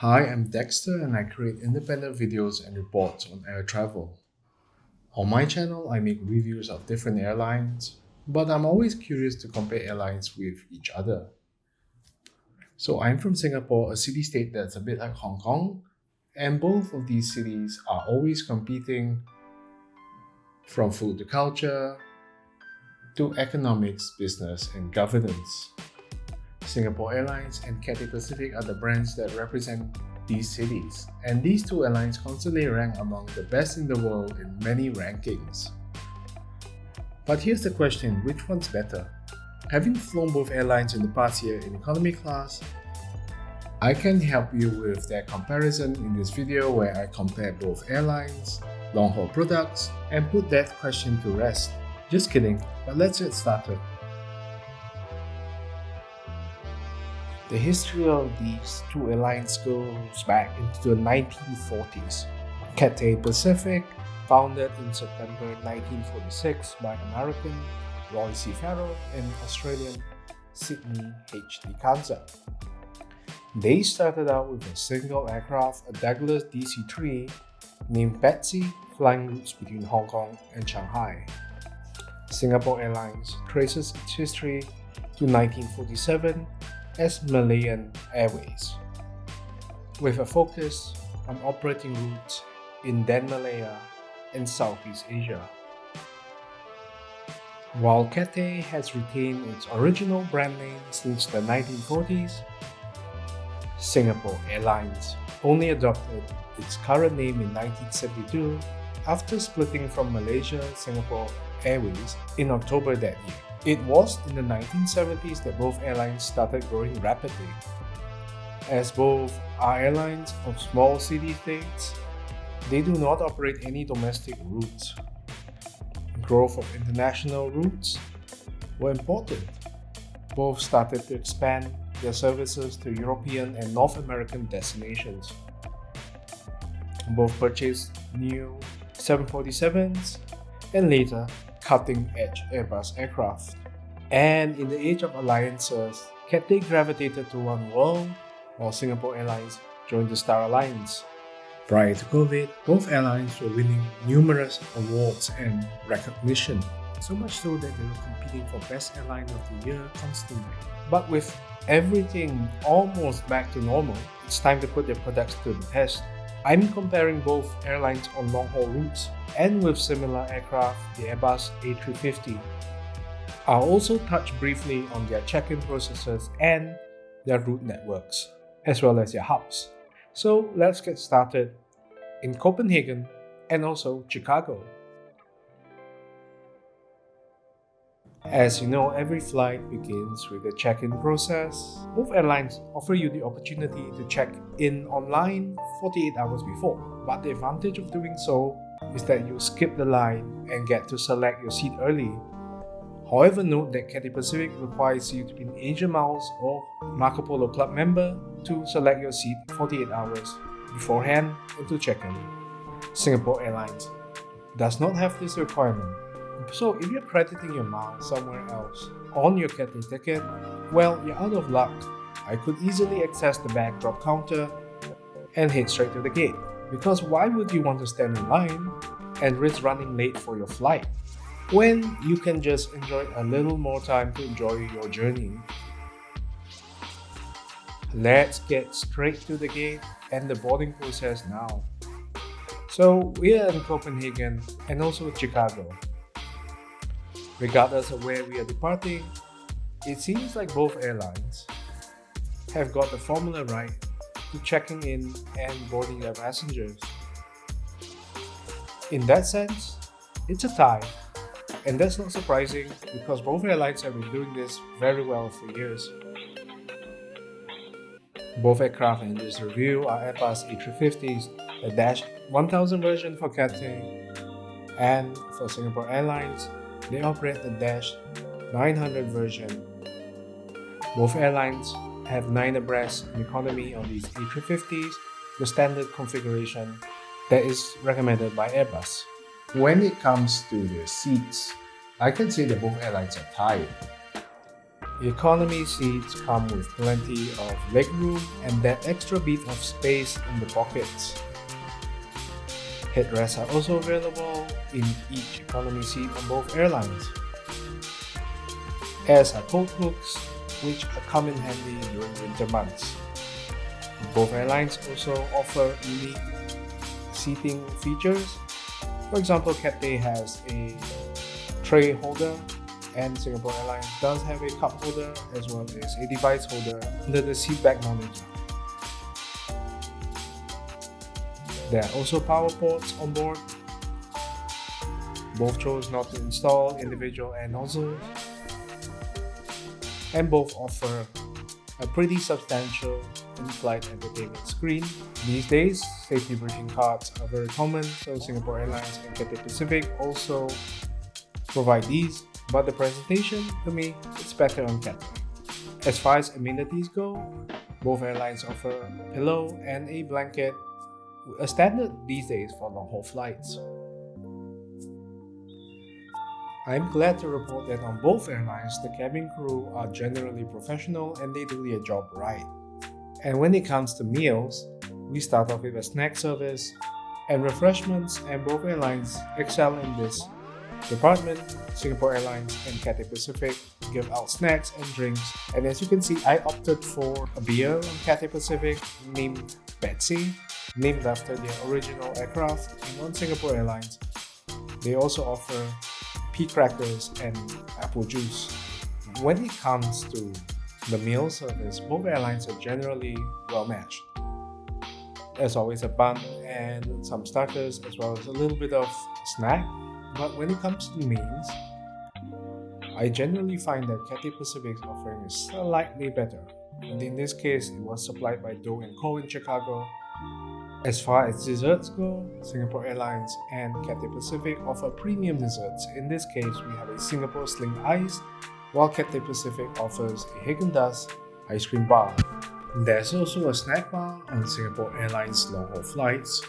Hi, I'm Dexter and I create independent videos and reports on air travel. On my channel, I make reviews of different airlines, but I'm always curious to compare airlines with each other. So I'm from Singapore, a city state that's a bit like Hong Kong, and both of these cities are always competing from food to culture to economics, business, and governance. Singapore Airlines and Cathay Pacific are the brands that represent these cities, and these two airlines constantly rank among the best in the world in many rankings. But here's the question, which one's better? Having flown both airlines in the past year in economy class, I can help you with that comparison in this video where I compare both airlines, long-haul products, and put that question to rest. Just kidding, but let's get started. The history of these two airlines goes back into the 1940s. Cathay Pacific, founded in September 1946 by American Roy C. Farrell and Australian Sydney H. D. Kanza. They started out with a single aircraft, a Douglas DC-3 named Betsy, flying routes between Hong Kong and Shanghai. Singapore Airlines traces its history to 1947 as Malayan Airways, with a focus on operating routes in then Malaya and Southeast Asia. While Cathay has retained its original brand name since the 1940s, Singapore Airlines only adopted its current name in 1972 after splitting from Malaysia Singapore Airways in October that year. It was in the 1970s that both airlines started growing rapidly. As both are airlines of small city-states, they do not operate any domestic routes. Growth of international routes were important. Both started to expand their services to European and North American destinations. Both purchased new 747s and later cutting-edge Airbus aircraft. And in the age of alliances, Cathay gravitated to One World, while Singapore Airlines joined the Star Alliance. Prior to COVID, both airlines were winning numerous awards and recognition, so much so that they were competing for Best Airline of the Year constantly. But with everything almost back to normal, it's time to put their products to the test. I'm comparing both airlines on long-haul routes and with similar aircraft, the Airbus A350. I'll also touch briefly on their check-in processes and their route networks, as well as their hubs. So let's get started in Copenhagen and also Chicago. As you know, every flight begins with a check-in process. Both airlines offer you the opportunity to check in online 48 hours before, but the advantage of doing so is that you skip the line and get to select your seat early. However, note that Cathay Pacific requires you to be an Asia Miles or Marco Polo Club member to select your seat 48 hours beforehand and to check in. Singapore Airlines does not have this requirement. So if you're crediting your miles somewhere else on your Cathay ticket, well, you're out of luck. I could easily access the bag drop counter and head straight to the gate. Because why would you want to stand in line and risk running late for your flight when you can just enjoy a little more time to enjoy your journey? Let's get straight to the gate and the boarding process now. So we are in Copenhagen and also Chicago. Regardless of where we are departing, it seems like both airlines have got the formula right to checking in and boarding their passengers. In that sense, it's a tie, and that's not surprising because both airlines have been doing this very well for years. Both aircraft in this review are Airbus A350s, the Dash 1000 version for Cathay, and for Singapore Airlines, they operate the Dash 900 version. Both airlines have 9 abreast in economy on these A350s, the standard configuration that is recommended by Airbus. When it comes to the seats, I can say that both airlines are tied. Economy seats come with plenty of legroom and that extra bit of space in the pockets. Headrests are also available in each economy seat on both airlines, as are coat hooks, which come in handy during winter months. Both airlines also offer unique seating features. For example, Cathay has a tray holder, and Singapore Airlines does have a cup holder as well as a device holder under the seatback monitor. There are also power ports on board. Both chose not to install individual air nozzles, and both offer a pretty substantial in-flight entertainment screen. These days, safety briefing cards are very common, so Singapore Airlines and Cathay Pacific also provide these, but the presentation, to me, it's better on Cathay. As far as amenities go, both airlines offer a pillow and a blanket, a standard these days for long-haul flights. I'm glad to report that on both airlines, the cabin crew are generally professional and they do their job right. And when it comes to meals, we start off with a snack service and refreshments, and both airlines excel in this department. Singapore Airlines and Cathay Pacific give out snacks and drinks, and as you can see, I opted for a beer on Cathay Pacific named Betsy, named after their original aircraft, and on Singapore Airlines, they also offer pea crackers and apple juice. When it comes to the meal service, both airlines are generally well matched. There's always a bun and some starters as well as a little bit of snack. But when it comes to meals, I generally find that Cathay Pacific's offering is slightly better. And in this case, it was supplied by Doe & Co in Chicago. As far as desserts go, Singapore Airlines and Cathay Pacific offer premium desserts. In this case, we have a Singapore Sling Ice, while Cathay Pacific offers a Haagen-Dazs ice cream bar. There's also a snack bar on Singapore Airlines long-haul flights,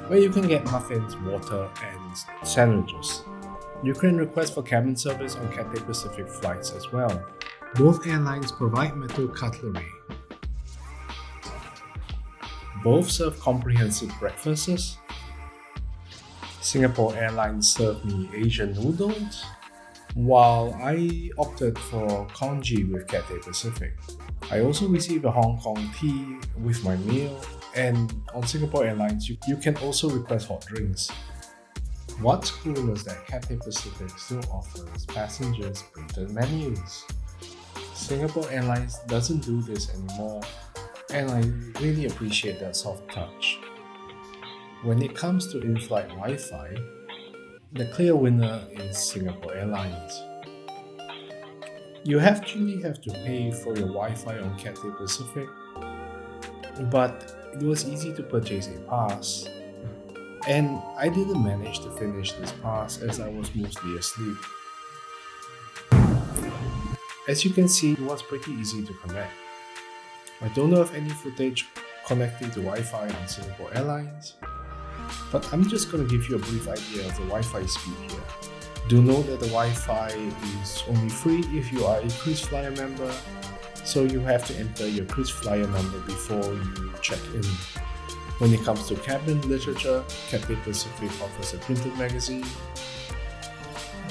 where you can get muffins, water, and sandwiches. You can request for cabin service on Cathay Pacific flights as well. Both airlines provide metal cutlery. Both serve comprehensive breakfasts. Singapore Airlines served me Asian noodles, while I opted for congee with Cathay Pacific. I also received a Hong Kong tea with my meal, and on Singapore Airlines, you can also request hot drinks. What's cool is that Cathay Pacific still offers passengers printed menus. Singapore Airlines doesn't do this anymore, and I really appreciate that soft touch. When it comes to in-flight Wi-Fi, the clear winner is Singapore Airlines. You actually have to pay for your Wi-Fi on Cathay Pacific, but it was easy to purchase a pass, and I didn't manage to finish this pass as I was mostly asleep. As you can see, it was pretty easy to connect. I don't know of any footage connecting to Wi-Fi on Singapore Airlines, but I'm just going to give you a brief idea of the Wi-Fi speed here. Do note that the Wi-Fi is only free if you are a KrisFlyer member, so you have to enter your KrisFlyer number before you check in. When it comes to cabin literature, Cathay Pacific offers a printed magazine.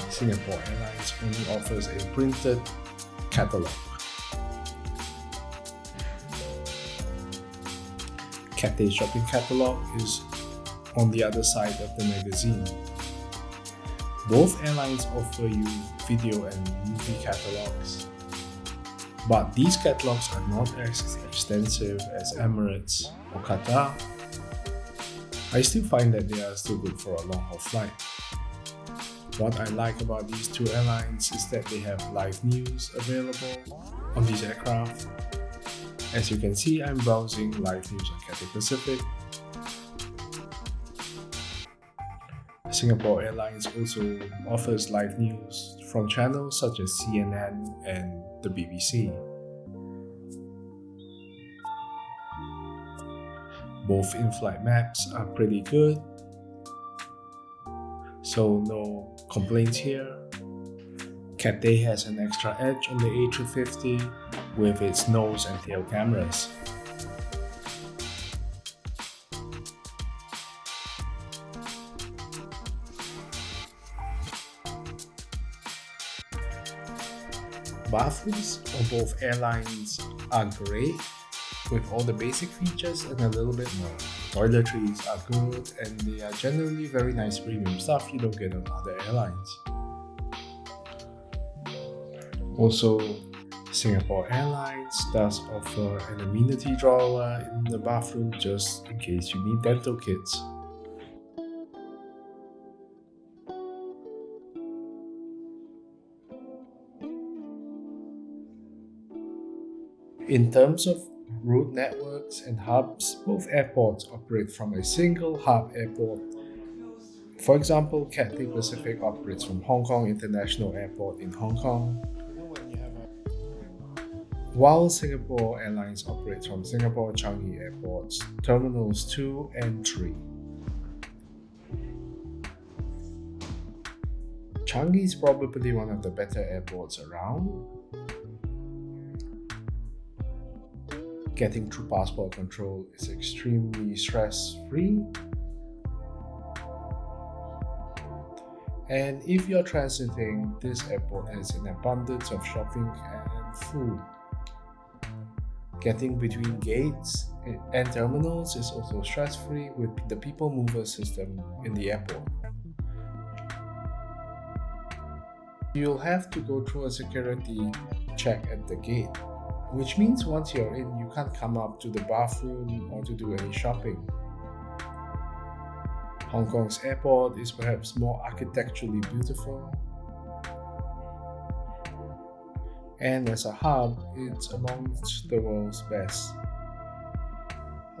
Singapore Airlines only offers a printed catalog. Cathay shopping catalog is on the other side of the magazine. Both airlines offer you video and movie catalogs, but these catalogs are not as extensive as Emirates or Qatar. I still find that they are still good for a long-haul flight. What I like about these two airlines is that they have live news available on these aircraft. As you can see, I'm browsing live news on Cathay Pacific. Singapore Airlines also offers live news from channels such as CNN and the BBC. Both in-flight maps are pretty good, so no complaints here. Cathay has an extra edge on the A350 with its nose and tail cameras. Bathrooms on both airlines are great, with all the basic features and a little bit more. Toiletries are good and they are generally very nice premium stuff you don't get on other airlines. Also, Singapore Airlines does offer an amenity drawer in the bathroom just in case you need dental kits. In terms of route networks and hubs, both airports operate from a single hub airport. For example, Cathay Pacific operates from Hong Kong International Airport in Hong Kong, while Singapore Airlines operates from Singapore Changi Airports, Terminals 2 and 3. Changi is probably one of the better airports around. Getting through passport control is extremely stress-free. And if you're transiting, this airport has an abundance of shopping and food. Getting between gates and terminals is also stress-free with the people mover system in the airport. You'll have to go through a security check at the gate, which means once you're in, you can't come up to the bathroom or to do any shopping. Hong Kong's airport is perhaps more architecturally beautiful, and as a hub, it's amongst the world's best.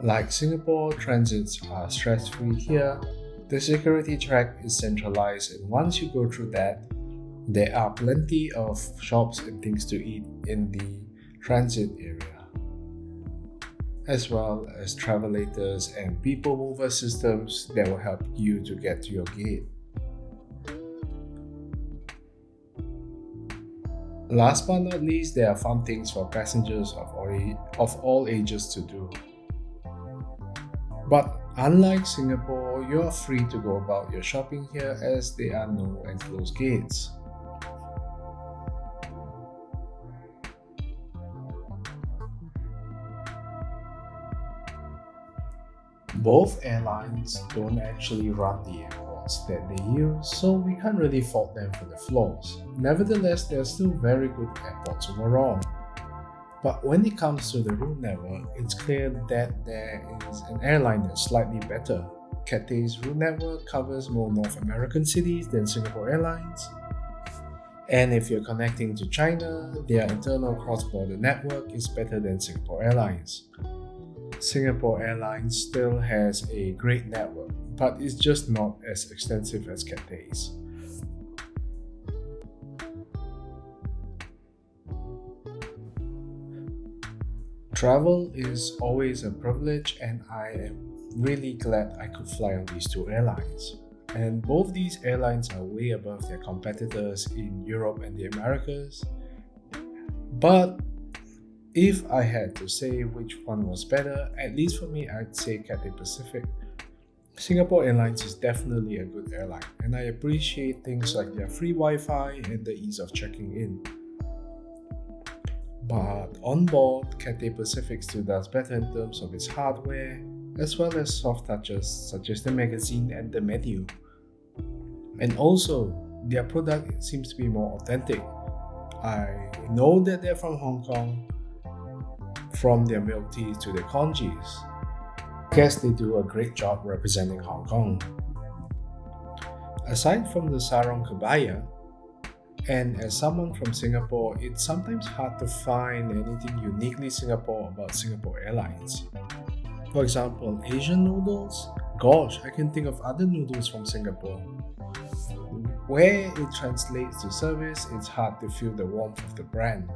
Like Singapore, transits are stress-free here. The security check is centralized, and once you go through that, there are plenty of shops and things to eat in the transit area, as well as travelators and people mover systems that will help you to get to your gate. Last but not least, there are fun things for passengers of all ages to do. But unlike Singapore, you are free to go about your shopping here as there are no enclosed gates. Both airlines don't actually run the airports that they use, so we can't really fault them for the flaws. Nevertheless, they're still very good airports overall. But when it comes to the route network, it's clear that there is an airline that's slightly better. Cathay's route network covers more North American cities than Singapore Airlines. And if you're connecting to China, their internal cross-border network is better than Singapore Airlines. Singapore Airlines still has a great network, but it's just not as extensive as Cathay's. Travel is always a privilege, and I am really glad I could fly on these two airlines. And both these airlines are way above their competitors in Europe and the Americas. But if I had to say which one was better, at least for me, I'd say Cathay Pacific. Singapore Airlines is definitely a good airline, and I appreciate things like their free Wi-Fi and the ease of checking in. But on board, Cathay Pacific still does better in terms of its hardware, as well as soft touches such as the magazine and the menu. And also, their product seems to be more authentic. I know that they're from Hong Kong, from their milk teas to their congees. I guess they do a great job representing Hong Kong. Aside from the sarong kebaya, and as someone from Singapore, it's sometimes hard to find anything uniquely Singapore about Singapore Airlines. For example, Asian noodles? Gosh, I can think of other noodles from Singapore. Where it translates to service, it's hard to feel the warmth of the brand.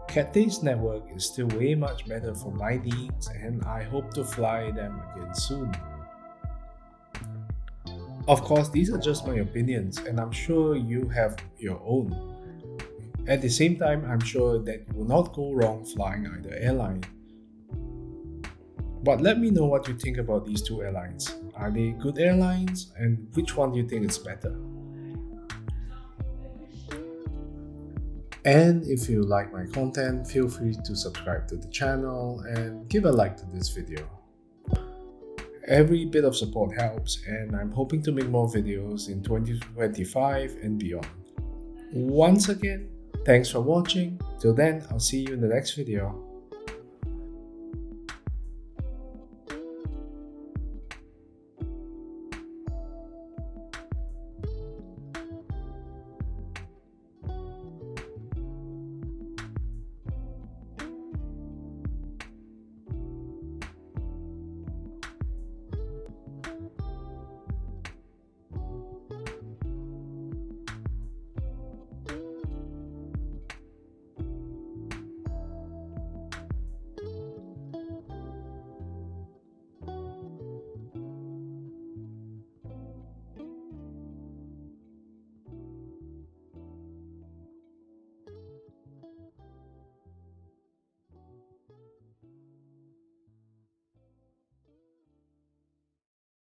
Cathay's network is still way much better for my needs, and I hope to fly them again soon. Of course, these are just my opinions, and I'm sure you have your own. At the same time, I'm sure that you will not go wrong flying either airline. But let me know what you think about these two airlines. Are they good airlines, and which one do you think is better? And if you like my content, feel free to subscribe to the channel and give a like to this video. Every bit of support helps, and I'm hoping to make more videos in 2025 and beyond. Once again, thanks for watching. Till then, I'll see you in the next video.